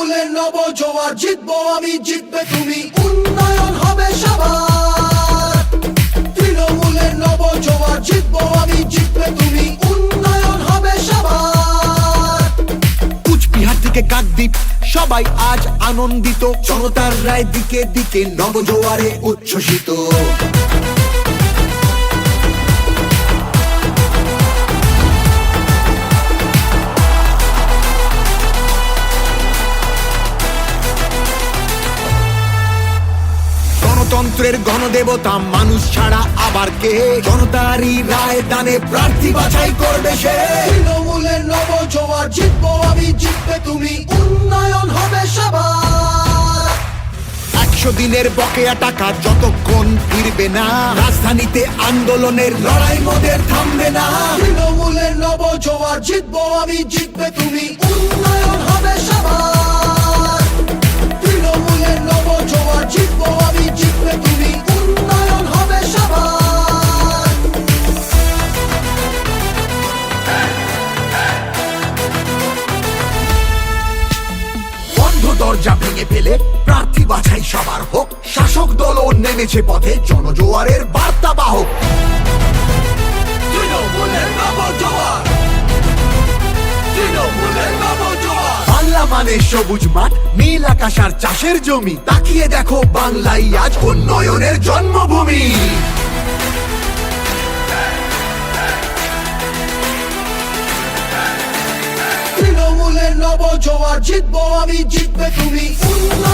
তৃণমূলের নব জোয়ার, জিতবো আমি জিতবে তুমি, উন্নয়ন হবে সবার। তৃণমূলের নব জোয়ার, জিতবো আমি জিতবে তুমি, উন্নয়ন হবে সবার। কুচবিহার থেকে কাকদ্বীপ সবাই আজ আনন্দিত, জনতার রায় দিকে দিকে নবজোয়ারে উচ্ছ্বসিত। গণতন্ত্রের গণদেবতা মানুষ ছাড়া আবার কে, জনতারই রায় দানে প্রার্থী বাছাই করবে সে। তৃণমূলের নব জোয়ার, জিতবো আমি জিতবে তুমি, উন্নয়ন হবে সবার। 100 দিনের বকেয়া টাকা যতক্ষণ ফিরবে না, রাজধানীতে আন্দোলনের লড়াই মোদের থামবে না। তৃণমূলের নব জোয়ার, জিতবো আমি জিতবে তুমি, উন্নয়ন হবে সবার। তৃণমূলের নব জোয়ার, জিতবো আমি জিতবে তুমি, উন্নয়ন হবে সবার। বন্ধ দরজা ভেঙে ফেলে প্রার্থী বাছাই সবার হোক, শাসক দলও নেমেছে পথে জনজোয়ারের বার্তা বাহক। তৃণমূলের নব জোয়ার, তৃণমূলের নব জোয়ার। বাংলা মানে সবুজ মাঠ, নীল আকাশ আর চাষের জমি, তাকিয়ে দেখো বাংলাই আজ উন্নয়নের জন্মভূমি। তৃণমূলের নব জোয়ার, জিতবো আমি জিতবে তুমি, উন্নয়ন